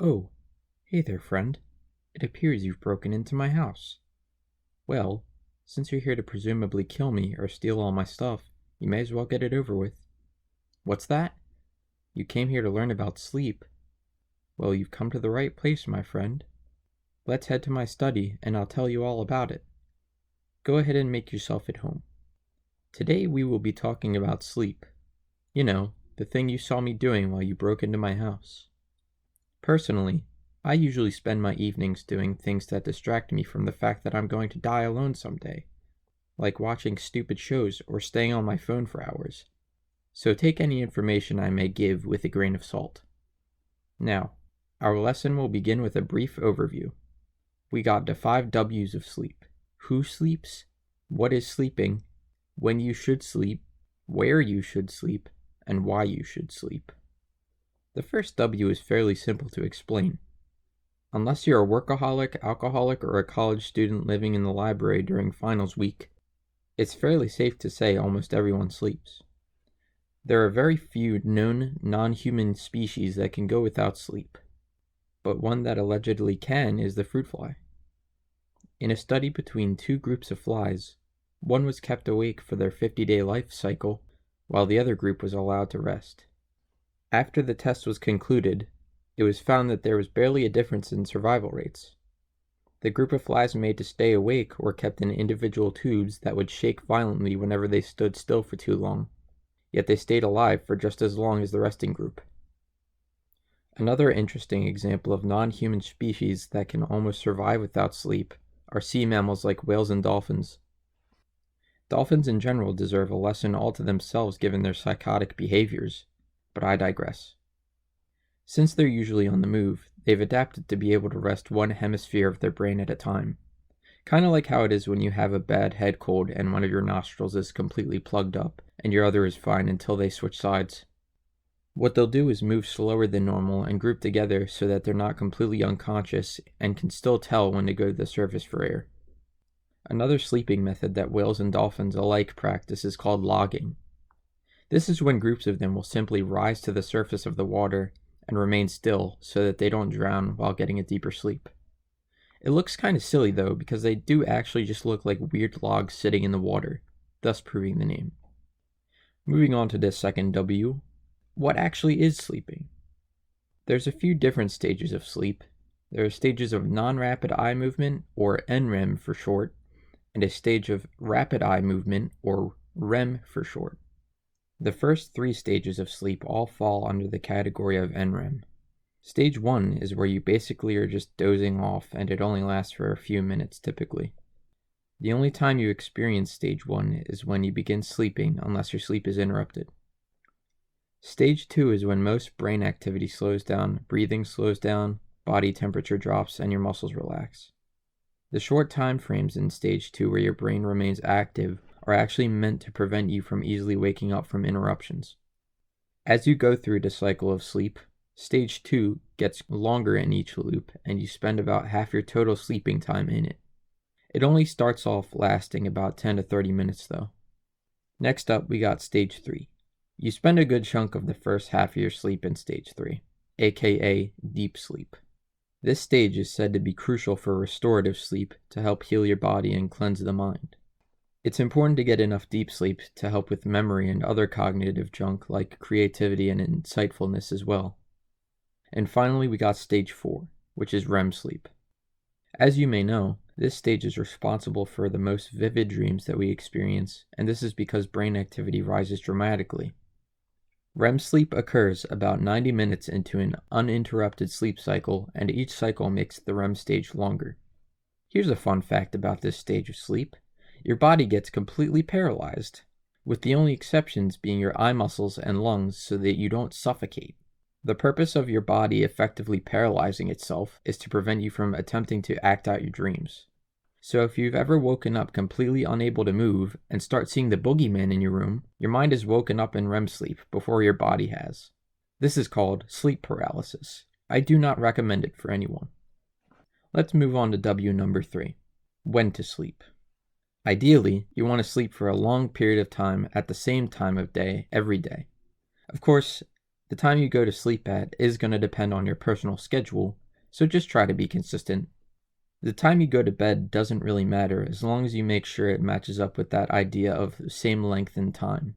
Oh, hey there, friend. It appears you've broken into my house. Well, since you're here to presumably kill me or steal all my stuff, you may as well get it over with. What's that? You came here to learn about sleep. Well, you've come to the right place, my friend. Let's head to my study and I'll tell you all about it. Go ahead and make yourself at home. Today we will be talking about sleep. You know, the thing you saw me doing while you broke into my house. Personally, I usually spend my evenings doing things that distract me from the fact that I'm going to die alone someday, like watching stupid shows or staying on my phone for hours. So take any information I may give with a grain of salt. Now, our lesson will begin with a brief overview. We got the 5 W's of sleep. Who sleeps? What is sleeping? When you should sleep? Where you should sleep? And why you should sleep. The first W is fairly simple to explain. Unless you're a workaholic, alcoholic, or a college student living in the library during finals week, it's fairly safe to say almost everyone sleeps. There are very few known non-human species that can go without sleep, but one that allegedly can is the fruit fly. In a study between 2 groups of flies, one was kept awake for their 50-day life cycle, while the other group was allowed to rest. After the test was concluded, it was found that there was barely a difference in survival rates. The group of flies made to stay awake were kept in individual tubes that would shake violently whenever they stood still for too long, yet they stayed alive for just as long as the resting group. Another interesting example of non-human species that can almost survive without sleep are sea mammals like whales and dolphins. Dolphins in general deserve a lesson all to themselves given their psychotic behaviors, but I digress. Since they're usually on the move, they've adapted to be able to rest one hemisphere of their brain at a time. Kind of like how it is when you have a bad head cold and one of your nostrils is completely plugged up and your other is fine until they switch sides. What they'll do is move slower than normal and group together so that they're not completely unconscious and can still tell when to go to the surface for air. Another sleeping method that whales and dolphins alike practice is called logging. This is when groups of them will simply rise to the surface of the water and remain still so that they don't drown while getting a deeper sleep. It looks kind of silly though, because they do actually just look like weird logs sitting in the water, thus proving the name. Moving on to this second W, what actually is sleeping? There's a few different stages of sleep. There are stages of non-rapid eye movement, or NREM for short, and a stage of rapid eye movement, or REM for short. The first 3 stages of sleep all fall under the category of NREM. Stage 1 is where you basically are just dozing off and it only lasts for a few minutes typically. The only time you experience stage 1 is when you begin sleeping unless your sleep is interrupted. Stage 2 is when most brain activity slows down, breathing slows down, body temperature drops, and your muscles relax. The short time frames in stage 2 where your brain remains active are actually meant to prevent you from easily waking up from interruptions. As you go through the cycle of sleep, stage 2 gets longer in each loop and you spend about half your total sleeping time in it. It only starts off lasting about 10 to 30 minutes though. Next up we got stage 3. You spend a good chunk of the first half of your sleep in stage 3, aka deep sleep. This stage is said to be crucial for restorative sleep to help heal your body and cleanse the mind. It's important to get enough deep sleep to help with memory and other cognitive junk like creativity and insightfulness as well. And finally, we got stage 4, which is REM sleep. As you may know, this stage is responsible for the most vivid dreams that we experience, and this is because brain activity rises dramatically. REM sleep occurs about 90 minutes into an uninterrupted sleep cycle, and each cycle makes the REM stage longer. Here's a fun fact about this stage of sleep. Your body gets completely paralyzed, with the only exceptions being your eye muscles and lungs so that you don't suffocate. The purpose of your body effectively paralyzing itself is to prevent you from attempting to act out your dreams. So if you've ever woken up completely unable to move and start seeing the boogeyman in your room, your mind has woken up in REM sleep before your body has. This is called sleep paralysis. I do not recommend it for anyone. Let's move on to W number 3, when to sleep. Ideally, you want to sleep for a long period of time at the same time of day every day. Of course, The time you go to sleep at is going to depend on your personal schedule, so just try to be consistent. The time you go to bed doesn't really matter as long as you make sure it matches up with that idea of same length in time.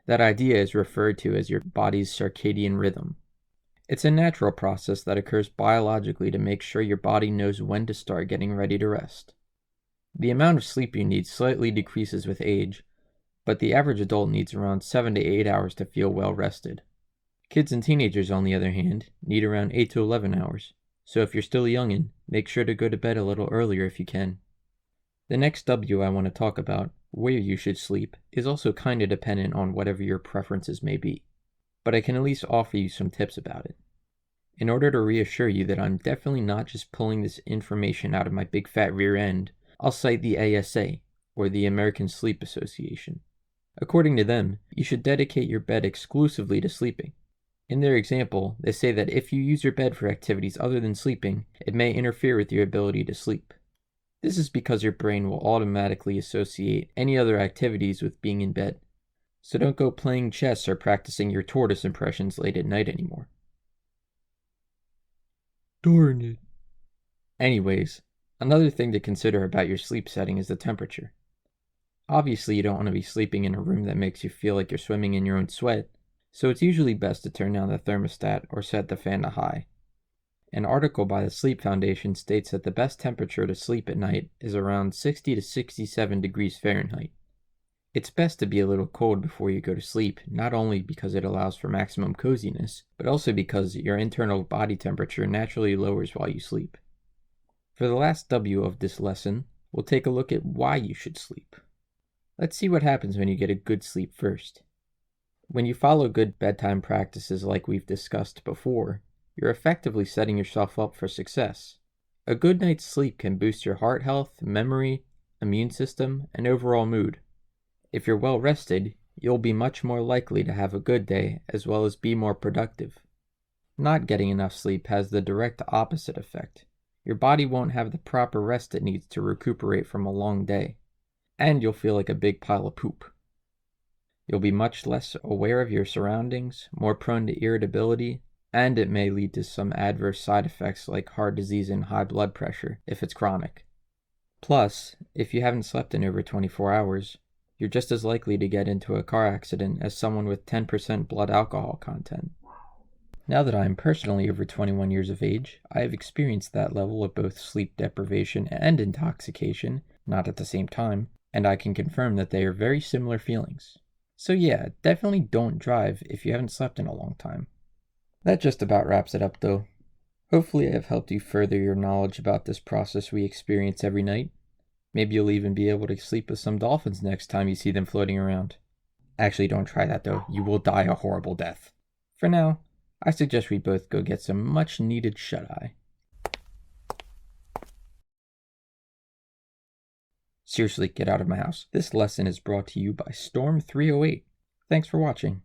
That idea is referred to as your body's circadian rhythm. It's a natural process that occurs biologically to make sure your body knows when to start getting ready to rest. The amount of sleep you need slightly decreases with age, but the average adult needs around 7 to 8 hours to feel well rested. Kids and teenagers, on the other hand, need around 8 to 11 hours, so if you're still a youngin', make sure to go to bed a little earlier if you can. The next W I want to talk about, where you should sleep, is also kinda dependent on whatever your preferences may be, but I can at least offer you some tips about it. In order to reassure you that I'm definitely not just pulling this information out of my big fat rear end, I'll cite the ASA, or the American Sleep Association. According to them, you should dedicate your bed exclusively to sleeping. In their example, they say that if you use your bed for activities other than sleeping, it may interfere with your ability to sleep. This is because your brain will automatically associate any other activities with being in bed. So don't go playing chess or practicing your tortoise impressions late at night anymore. Darn it. Anyways, another thing to consider about your sleep setting is the temperature. Obviously, you don't want to be sleeping in a room that makes you feel like you're swimming in your own sweat, so it's usually best to turn down the thermostat or set the fan to high. An article by the Sleep Foundation states that the best temperature to sleep at night is around 60 to 67 degrees Fahrenheit. It's best to be a little cold before you go to sleep, not only because it allows for maximum coziness, but also because your internal body temperature naturally lowers while you sleep. For the last W of this lesson, we'll take a look at why you should sleep. Let's see what happens when you get a good sleep first. When you follow good bedtime practices like we've discussed before, you're effectively setting yourself up for success. A good night's sleep can boost your heart health, memory, immune system, and overall mood. If you're well rested, you'll be much more likely to have a good day as well as be more productive. Not getting enough sleep has the direct opposite effect. Your body won't have the proper rest it needs to recuperate from a long day, and you'll feel like a big pile of poop. You'll be much less aware of your surroundings, more prone to irritability, and it may lead to some adverse side effects like heart disease and high blood pressure if it's chronic. Plus, if you haven't slept in over 24 hours, you're just as likely to get into a car accident as someone with 10% blood alcohol content. Now that I am personally over 21 years of age, I have experienced that level of both sleep deprivation and intoxication, not at the same time, and I can confirm that they are very similar feelings. So yeah, definitely don't drive if you haven't slept in a long time. That just about wraps it up though. Hopefully I have helped you further your knowledge about this process we experience every night. Maybe you'll even be able to sleep with some dolphins next time you see them floating around. Actually, don't try that though. You will die a horrible death. For now, I suggest we both go get some much needed shut-eye. Seriously, get out of my house. This lesson is brought to you by Storm 308. Thanks for watching.